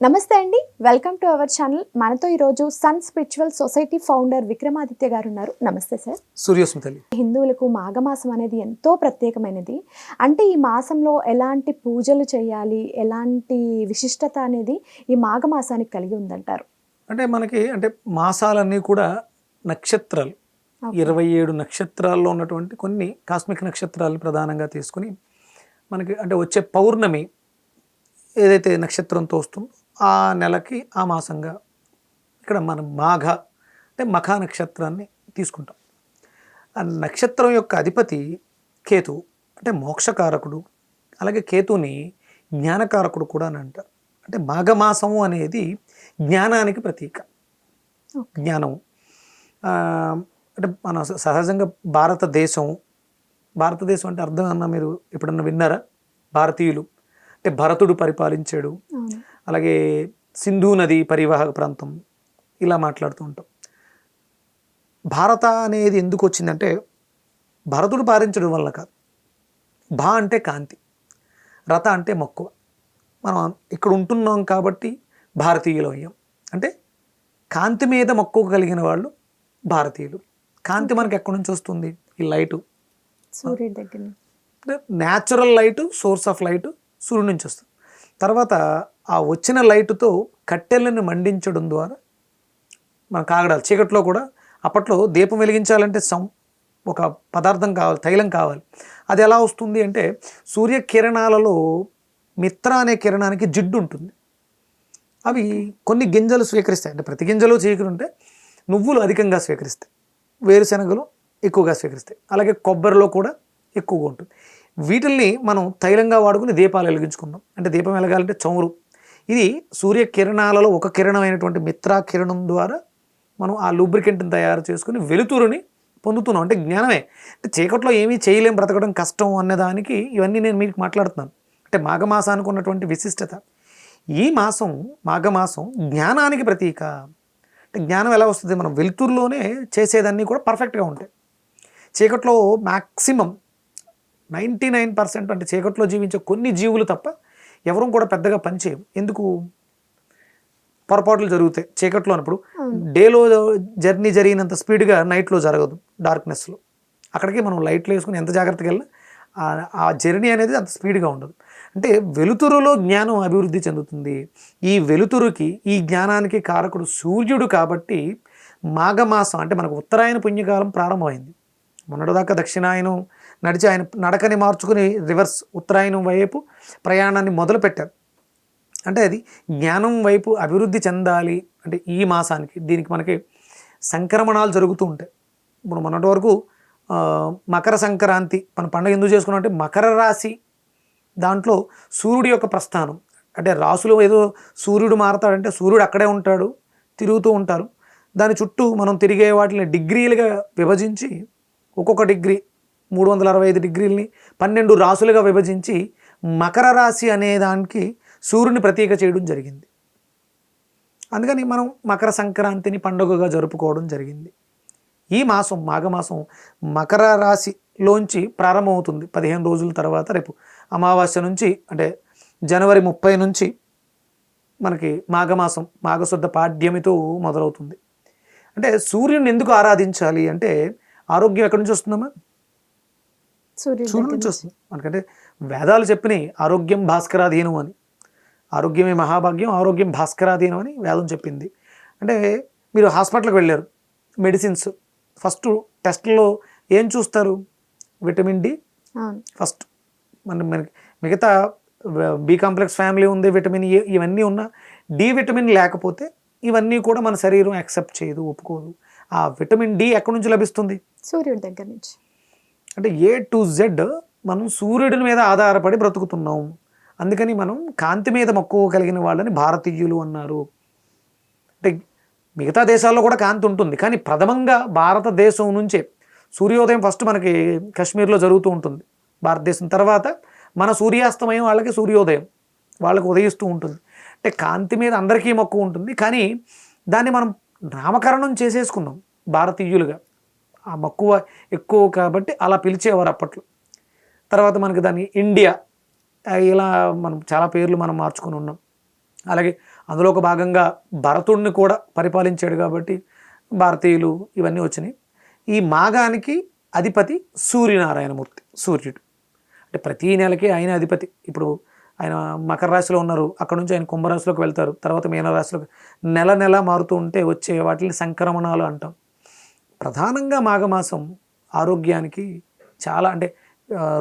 నమస్తే అండి, welcome to our channel. మనతో ఈరోజు sun spiritual society founder Vikramaditya garu ఉన్నారు. నమస్తే సార్. సూర్యోస్మితలి. హిందువులకు మాఘమాసం అనేది ఎంతో ప్రత్యేకమైనది. అంటే ఈ మాసంలో ఎలాంటి పూజలు చేయాలి, ఎలాంటి విశిష్టత అనేది ఈ మాఘమాసానికి కలిగి ఉందంటారు? అంటే మనకి మాసాలన్నీ కూడా నక్షత్రాలు, 27 నక్షత్రాల్లో ఉన్నటువంటి కొన్ని కాస్మిక్ నక్షత్రాలు ప్రధానంగా తీసుకుని మనకి వచ్చే పౌర్ణమి ఏదైతే నక్షత్రంతో వస్తుందో ఆ నెలకి ఆ మాసంగా ఇక్కడ మనం మఖ నక్షత్రాన్ని తీసుకుంటాం. ఆ నక్షత్రం యొక్క అధిపతి కేతువు, మోక్షకారకుడు. అలాగే కేతుని జ్ఞానకారకుడు కూడా అని అంటారు. మాఘమాసము అనేది జ్ఞానానికి ప్రతీక. జ్ఞానం మన సహజంగా భారతదేశం అంటే అర్థం అన్నా మీరు ఎప్పుడన్నా విన్నారా? భారతీయులు భరతుడు పరిపాలించాడు, అలాగే సింధు నది పరివాహక ప్రాంతం, ఇలా మాట్లాడుతూ ఉంటాం. భారత అనేది ఎందుకు వచ్చిందంటే భరతుడు పాలించడం వల్ల కాదు. భా అంటే కాంతి, రథ అంటే మక్కువ. మనం ఇక్కడ ఉంటున్నాం కాబట్టి భారతీయులు అయ్యాం. కాంతి మీద మక్కువ కలిగిన వాళ్ళు భారతీయులు. కాంతి మనకి ఎక్కడి నుంచి వస్తుంది? ఈ లైటు, సూర్యుడి దగ్గర. Natural light, source of light సూర్యుడి నుంచి వస్తుంది. తర్వాత ఆ వచ్చిన లైటుతో కట్టెలను మండించడం ద్వారా మన కాగడాలు, చీకట్లో కూడా అప్పట్లో దీపం వెలిగించాలంటే ఒక పదార్థం కావాలి, తైలం కావాలి. అది ఎలా వస్తుంది అంటే సూర్యకిరణాలలో మిత్ర అనే కిరణానికి జిడ్డు ఉంటుంది. అవి కొన్ని గింజలు స్వీకరిస్తాయి. ప్రతి గింజలు చీకరుంటే నువ్వులు అధికంగా స్వీకరిస్తాయి, వేరుశనగలు ఎక్కువగా స్వీకరిస్తాయి, అలాగే కొబ్బరిలో కూడా ఎక్కువగా ఉంటుంది. వీటిల్ని మనం తైలంగా వాడుకుని దీపాలు వెలిగించుకున్నాం. దీపం వెలగాలంటే చమురు. ఇది సూర్యకిరణాలలో ఒక కిరణమైనటువంటి మిత్రా కిరణం ద్వారా మనం ఆ లూబ్రికెంట్ని తయారు చేసుకుని వెలుతురుని పొందుతున్నాం. జ్ఞానమే. చీకట్లో ఏమీ చేయలేం, బ్రతకడం కష్టం అన్నదానికి ఇవన్నీ నేను మీకు మాట్లాడుతున్నాను. మాఘమాసానికి ఉన్నటువంటి విశిష్టత. ఈ మాసం, మాఘమాసం జ్ఞానానికి ప్రతీక. జ్ఞానం ఎలా వస్తుంది? మనం వెలుతురులోనే చేసేదన్నీ కూడా పర్ఫెక్ట్గా ఉంటాయి. చీకట్లో మ్యాక్సిమం 99% చీకట్లో జీవించే కొన్ని జీవులు తప్ప ఎవరూ కూడా పెద్దగా పనిచేయం. ఎందుకు? పొరపాట్లు జరుగుతాయి చీకట్లో. అప్పుడు డేలో జర్నీ జరిగినంత స్పీడ్గా నైట్లో జరగదు, డార్క్నెస్లో. అక్కడికి మనం లైట్లు వేసుకుని ఎంత జాగ్రత్తగా వెళ్ళినా ఆ జర్నీ అనేది అంత స్పీడ్గా ఉండదు. వెలుతురులో జ్ఞానం అభివృద్ధి చెందుతుంది. ఈ వెలుతురుకి, ఈ జ్ఞానానికి కారకుడు సూర్యుడు. కాబట్టి మాఘమాసం మనకు ఉత్తరాయణ పుణ్యకాలం ప్రారంభమైంది. మొన్నటిదాకా దక్షిణాయనం నడిచి ఆయన నడకని మార్చుకుని రివర్స్ ఉత్తరాయణం వైపు ప్రయాణాన్ని మొదలుపెట్టారు. అది జ్ఞానం వైపు అభివృద్ధి చెందాలి. ఈ మాసానికి దీనికి మనకి సంక్రమణాలు జరుగుతూ ఉంటాయి. ఇప్పుడు మొన్నటి వరకు మకర సంక్రాంతి మన పండుగ ఎందుకు చేసుకున్నాం మకర రాశి దాంట్లో సూర్యుడి యొక్క ప్రస్థానం. రాసులు ఏదో సూర్యుడు మారతాడంటే సూర్యుడు అక్కడే ఉంటాడు, తిరుగుతూ ఉంటారు. దాని చుట్టూ మనం తిరిగే వాటిని డిగ్రీలుగా విభజించి, ఒక్కొక్క డిగ్రీ 365 డిగ్రీలని 12 రాసులుగా విభజించి మకర రాశి అనే దానికి సూర్యుని ప్రతీక చేయడం జరిగింది. అందుకని మనం మకర సంక్రాంతిని పండుగగా జరుపుకోవడం జరిగింది. ఈ మాసం, మాఘమాసం మకర రాశిలోంచి ప్రారంభమవుతుంది. 15 రోజుల తర్వాత రేపు అమావాస్య నుంచి జనవరి 30 నుంచి మనకి మాఘమాసం, మాఘశుద్ధ పాడ్యమితో మొదలవుతుంది. సూర్యుని ఎందుకు ఆరాధించాలి అంటే ఆరోగ్యం ఎక్కడి నుంచి వస్తుందమ్మా? సూర్యుడి నుంచి వస్తుంది. మనకంటే వేదాలు చెప్పినాయి ఆరోగ్యం భాస్కరాధీనం అని. ఆరోగ్యమే మహాభాగ్యం, ఆరోగ్యం భాస్కరాధీనం అని వేదం చెప్పింది. మీరు హాస్పిటల్కి వెళ్ళారు, మెడిసిన్స్ ఫస్ట్ టెస్ట్లో ఏం చూస్తారు? Vitamin D first. మనకి మిగతా బి కాంప్లెక్స్ ఫ్యామిలీ ఉంది, విటమిన్ ఏ, ఇవన్నీ ఉన్నా డి విటమిన్ లేకపోతే ఇవన్నీ కూడా మన శరీరం యాక్సెప్ట్ చేయదు, ఒప్పుకోదు. ఆ విటమిన్ డి ఎక్కడి నుంచి లభిస్తుంది? సూర్యుడి దగ్గర నుంచి. ఏ టు జెడ్ మనం సూర్యుడి మీద ఆధారపడి బ్రతుకుతున్నాం. అందుకని మనం కాంతి మీద మక్కువ కలిగిన వాళ్ళని భారతీయులు అన్నారు. మిగతా దేశాల్లో కూడా కాంతి ఉంటుంది, కానీ ప్రథమంగా భారతదేశం నుంచే సూర్యోదయం ఫస్ట్ మనకి కాశ్మీర్లో జరుగుతూ ఉంటుంది. భారతదేశం తర్వాత మన సూర్యాస్తమయం వాళ్ళకి సూర్యోదయం, వాళ్ళకి ఉదయిస్తూ ఉంటుంది. కాంతి మీద అందరికీ మక్కువ ఉంటుంది, కానీ దాన్ని మనం నామకరణం చేసేసుకున్నాం భారతీయులుగా. ఆ మక్కువ ఎక్కువ కాబట్టి అలా పిలిచేవారు అప్పట్లో. తర్వాత మనకి దాన్ని ఇండియా, ఇలా మనం చాలా పేర్లు మనం మార్చుకొని ఉన్నాం. అలాగే అందులో ఒక భాగంగా భరతుడిని కూడా పరిపాలించాడు కాబట్టి భారతీయులు ఇవన్నీ వచ్చినాయి. ఈ మాఘానికి అధిపతి సూర్యనారాయణమూర్తి, సూర్యుడు. అంటే ప్రతీ నెలకి ఆయన అధిపతి. ఇప్పుడు ఆయన మకర రాశిలో ఉన్నారు, అక్కడ నుంచి ఆయన కుంభరాశిలోకి వెళ్తారు, తర్వాత మీనరాశిలోకి, నెల నెల మారుతూ ఉంటే వచ్చే వాటిని సంక్రమణాలు అంటాం. ప్రధానంగా మాఘమాసం ఆరోగ్యానికి చాలా, అంటే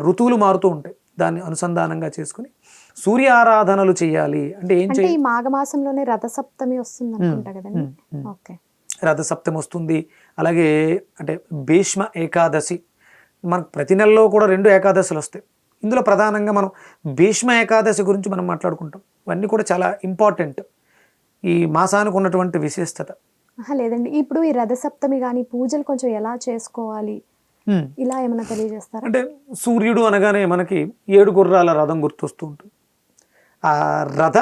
ఋతువులు మారుతూ ఉంటాయి, దాన్ని అనుసంధానంగా చేసుకుని సూర్య ఆరాధనలు చేయాలి. అంటే ఏం అంటే ఈ మాఘమాసంలోనే రథసప్తమి వస్తుంది అనుకుంటా కదండి. ఓకే, రథసప్తమి వస్తుంది. అలాగే అంటే భీష్మ ఏకాదశి, మనకు ప్రతి నెలలో కూడా 2 ఏకాదశులు వస్తాయి. ఇందులో ప్రధానంగా మనం భీష్మ ఏకాదశి గురించి మనం మాట్లాడుకుంటాం. ఇవన్నీ కూడా చాలా ఇంపార్టెంట్, ఈ మాసానికి ఉన్నటువంటి విశిష్టత. లేదండి, ఇప్పుడు ఈ రథసప్తమి కానీ పూజలు కొంచెం ఎలా చేసుకోవాలి ఇలా ఏమైనా తెలియజేస్తారా? అంటే సూర్యుడు అనగానే మనకి 7 గుర్రాల రథం గుర్తొస్తూ ఉంటుంది. ఆ రథ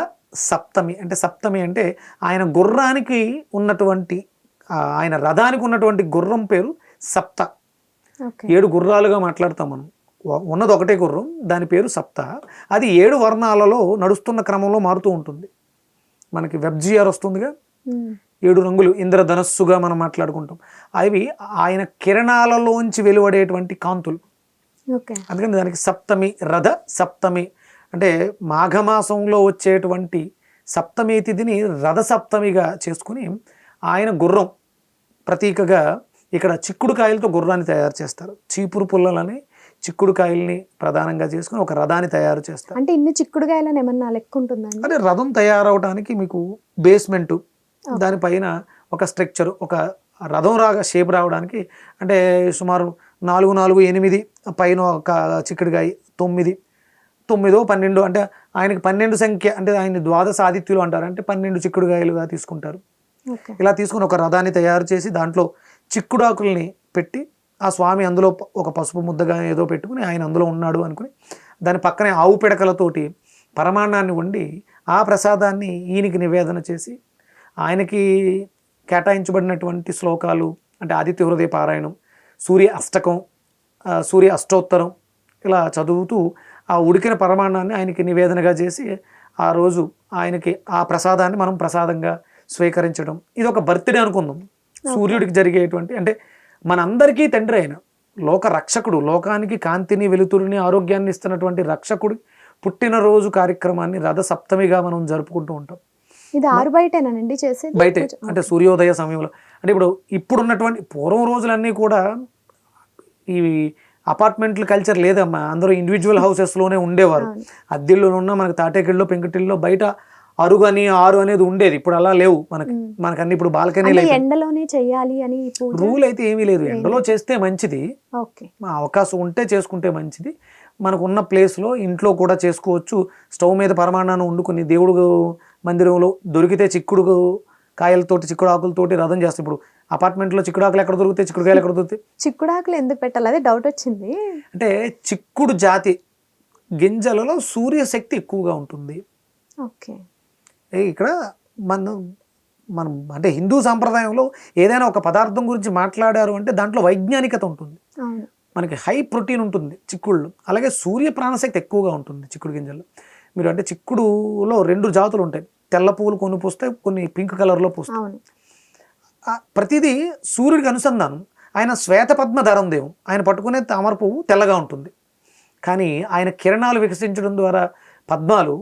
సప్తమి అంటే, సప్తమి అంటే ఆయన గుర్రానికి ఉన్నటువంటి, ఆయన రథానికి ఉన్నటువంటి గుర్రం పేరు సప్త. 7 గుర్రాలుగా మాట్లాడతాం మనం, ఉన్నది ఒకటే గుర్రం, దాని పేరు సప్త. అది 7 వర్ణాలలో నడుస్తున్న క్రమంలో మారుతూ ఉంటుంది. మనకి వెబ్జిఆర్ వస్తుందిగా, 7 రంగులు ఇంద్రధనస్సుగా మనం మాట్లాడుకుంటాం. అవి ఆయన కిరణాలలోంచి వెలువడేటువంటి కాంతులు. అందుకని దానికి సప్తమి, రథ సప్తమి. అంటే మాఘమాసంలో వచ్చేటువంటి సప్తమి తిథిని రథ సప్తమిగా చేసుకుని ఆయన గుర్రం ప్రతీకగా ఇక్కడ చిక్కుడుకాయలతో గుర్రాన్ని తయారు చేస్తారు. చీపురు పుల్లలని చిక్కుడుకాయల్ని ప్రధానంగా చేసుకుని ఒక రథాన్ని తయారు చేస్తారు. అంటే ఇన్ని చిక్కుడుకాయలని ఏమన్నా లెక్క ఉంటుందండి? అంటే రథం తయారవడానికి మీకు బేస్మెంటు, దానిపైన ఒక స్ట్రక్చర్, ఒక రథం షేప్ రావడానికి అంటే సుమారు 4, 4, 8 పైన ఒక చిక్కుడుకాయ 9, 9, 12, అంటే ఆయనకి 12 సంఖ్య, అంటే ఆయన ద్వాదశ ఆదిత్యులు అంటారు, అంటే 12 చిక్కుడుకాయలుగా తీసుకుంటారు. ఇలా తీసుకుని ఒక రథాన్ని తయారు చేసి దాంట్లో చిక్కుడాకుల్ని పెట్టి ఆ స్వామి అందులో ఒక పసుపు ముద్దగా ఏదో పెట్టుకుని ఆయన అందులో ఉన్నాడు అనుకుని దాని పక్కనే ఆవు పిడకలతోటి పరమాన్నాన్ని వండి ఆ ప్రసాదాన్ని ఈయనకి నివేదన చేసి ఆయనకి కేటాయించబడినటువంటి శ్లోకాలు, అంటే ఆదిత్య హృదయ పారాయణం, సూర్య అష్టకం, సూర్య అష్టోత్తరం ఇలా చదువుతూ ఆ ఉడికిన పరమాన్నాన్ని ఆయనకి నివేదనగా చేసి ఆ రోజు ఆయనకి ఆ ప్రసాదాన్ని మనం ప్రసాదంగా స్వీకరించడం. ఇది ఒక బర్త్డే అనుకుందాం, సూర్యుడికి జరిగేటువంటి, అంటే మనందరికీ తండ్రి అయిన లోక రక్షకుడు, లోకానికి కాంతిని, వెలుతురిని, ఆరోగ్యాన్ని ఇస్తున్నటువంటి రక్షకుడి పుట్టినరోజు కార్యక్రమాన్ని రథ సప్తమిగా మనం జరుపుకుంటూ ఉంటాం. ఇది ఆరు బయటేనండి చేసేది? బయటే, అంటే సూర్యోదయ సమయంలో. అంటే ఇప్పుడున్నటువంటి పూర్వం రోజులన్నీ కూడా ఈ అపార్ట్మెంట్ల కల్చర్ లేదమ్మా, అందరూ ఇండివిజువల్ హౌసెస్లోనే ఉండేవారు. అద్దెల్లో ఉన్న మనకి తాటేకిళ్ళలో, పెంకుటిల్లో బయట అరుగు అని ఆరు అనేది ఉండేది. ఇప్పుడు అలా లేవు మనకి అన్ని ఇప్పుడు బాల్కనీ ఎండలోనే చేయాలి అని రూల్ అయితే ఏమీ లేదు. ఎండలో చేస్తే మంచిది, అవకాశం ఉంటే చేసుకుంటే మంచిది. మనకు ఉన్న ప్లేస్లో ఇంట్లో కూడా చేసుకోవచ్చు. స్టవ్ మీద పరమాన్నాన్ని వండుకుని దేవుడు మందిరంలో దొరికితే చిక్కుడు కాయలతోటి, చిక్కుడు ఆకులతోటి రథం చేస్తాం. ఇప్పుడు అపార్ట్మెంట్లో చిక్కుడాకులు ఎక్కడ దొరుకుతాయి, చిక్కుడుకాయలు ఎక్కడ దొరుకుతాయి? చిక్కుడాకులు ఎందుకు పెట్టాలి, అదే డౌట్ వచ్చింది. అంటే చిక్కుడు జాతి గింజలలో సూర్యశక్తి ఎక్కువగా ఉంటుంది. ఓకే, ఇక్కడ మనం అంటే హిందూ సాంప్రదాయంలో ఏదైనా ఒక పదార్థం గురించి మాట్లాడారు అంటే దాంట్లో వైజ్ఞానికత ఉంటుంది. మనకి హై ప్రోటీన్ ఉంటుంది చిక్కుళ్ళు, అలాగే సూర్య ప్రాణశక్తి ఎక్కువగా ఉంటుంది చిక్కుడు గింజల్లో. మీరు అంటే చిక్కుడులో 2 జాతులు ఉంటాయి, తెల్ల పువ్వులు కొన్ని పూస్తాయి, కొన్ని పింక్ కలర్లో పూస్తాయి. ప్రతిదీ సూర్యుడికి అనుసంధానం. ఆయన శ్వేతపద్మ ధరందేవం, ఆయన పట్టుకునే తామర పువ్వు తెల్లగా ఉంటుంది, కానీ ఆయన కిరణాలు వికసించడం ద్వారా పద్మాలు,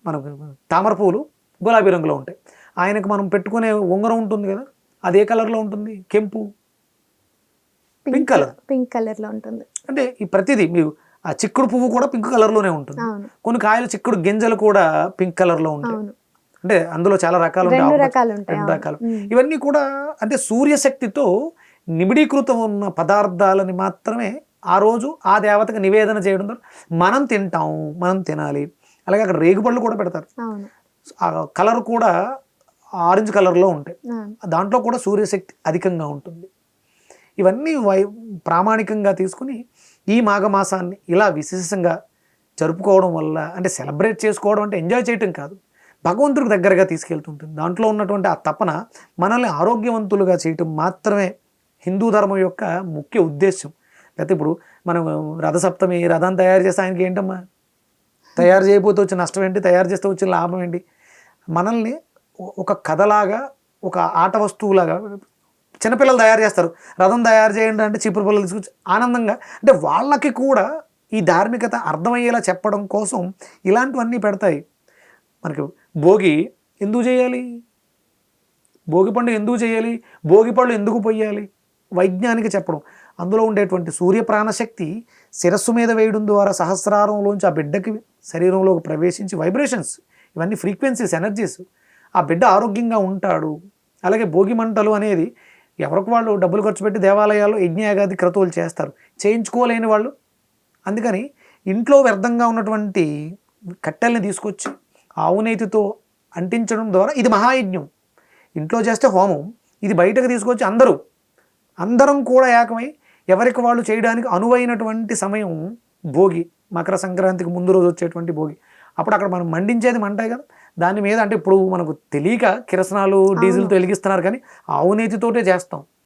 మనకు తామర పువ్వులు గులాబీ రంగులో ఉంటాయి. ఆయనకు మనం పెట్టుకునే ఉంగరం ఉంటుంది కదా, అది ఏ కలర్లో ఉంటుంది? కెంపు, పింక్ కలర్లో ఉంటుంది. అంటే ఈ ప్రతిదీ మీరు ఆ చిక్కుడు పువ్వు కూడా పింక్ కలర్లోనే ఉంటుంది. కొన్ని కాయలు చిక్కుడు గింజలు కూడా పింక్ కలర్లో ఉంటాయి. అంటే అందులో చాలా రకాలు ఉంటాయి, 2 రకాలు. ఇవన్నీ కూడా అంటే సూర్యశక్తితో నిబిడీకృతం ఉన్న పదార్థాలని మాత్రమే ఆ రోజు ఆ దేవతకు నివేదన చేయడం ద్వారా మనం తింటాము, మనం తినాలి. అలాగే అక్కడ రేగుపళ్ళు కూడా పెడతారు, ఆ కలర్ కూడా ఆరెంజ్ కలర్లో ఉంటాయి, దాంట్లో కూడా సూర్యశక్తి అధికంగా ఉంటుంది. ఇవన్నీ ప్రామాణికంగా తీసుకుని ఈ మాఘమాసాన్ని ఇలా విశేషంగా జరుపుకోవడం వల్ల, అంటే సెలబ్రేట్ చేసుకోవడం అంటే ఎంజాయ్ చేయటం కాదు, భగవంతుడికి దగ్గరగా తీసుకెళ్తుంటుంది. దాంట్లో ఉన్నటువంటి ఆ తపన మనల్ని ఆరోగ్యవంతులుగా చేయటం మాత్రమే హిందూ ధర్మం యొక్క ముఖ్య ఉద్దేశం. లేకపోతే ఇప్పుడు మనం రథసప్తమి రథాన్ని తయారు చేస్తే ఆయనకి ఏంటమ్మా, తయారు చేయకపోతే వచ్చిన నష్టం ఏంటి, తయారు చేస్తే వచ్చిన లాభం ఏంటి? మనల్ని ఒక కథలాగా, ఒక ఆట వస్తువులాగా చిన్నపిల్లలు తయారు చేస్తారు. రథం తయారు చేయండి అంటే చీపురు పిల్లలు తీసుకొచ్చి ఆనందంగా, అంటే వాళ్ళకి కూడా ఈ ధార్మికత అర్థమయ్యేలా చెప్పడం కోసం ఇలాంటివన్నీ పెడతాయి. మనకి భోగి ఎందుకు చేయాలి, భోగి పండుగ ఎందుకు చేయాలి, భోగి పళ్ళు ఎందుకు పొయ్యాలి, వైజ్ఞానిక చెప్పడం. అందులో ఉండేటువంటి సూర్య ప్రాణశక్తి శిరస్సు మీద వేయడం ద్వారా సహస్రారంలోంచి ఆ బిడ్డకి శరీరంలోకి ప్రవేశించి వైబ్రేషన్స్, ఇవన్నీ ఫ్రీక్వెన్సీస్, ఎనర్జీస్, ఆ బిడ్డ ఆరోగ్యంగా ఉంటాడు. అలాగే భోగి మంటలు అనేది ఎవరికి వాళ్ళు డబ్బులు ఖర్చు పెట్టి దేవాలయాల్లో యజ్ఞయాగాది క్రతువులు చేస్తారు, చేయించుకోలేని వాళ్ళు. అందుకని ఇంట్లో వ్యర్థంగా ఉన్నటువంటి కట్టెల్ని తీసుకొచ్చి ఆవు నేతితో అంటించడం ద్వారా ఇది మహాయజ్ఞం. ఇంట్లో చేస్తే హోమం, ఇది బయటకు తీసుకొచ్చి అందరం కూడా ఏకమై ఎవరికి వాళ్ళు చేయడానికి అనువైనటువంటి సమయం భోగి. మకర సంక్రాంతికి ముందు రోజు వచ్చేటువంటి భోగి. అప్పుడు అక్కడ మనం మండించేది మంటే కదా, దాని మీద అంటే ఇప్పుడు మనకు తెలియక కిరసనాలు డీజిల్తో వెలిగిస్తున్నారు, కానీ ఆవు నేతితోటే చేస్తాం.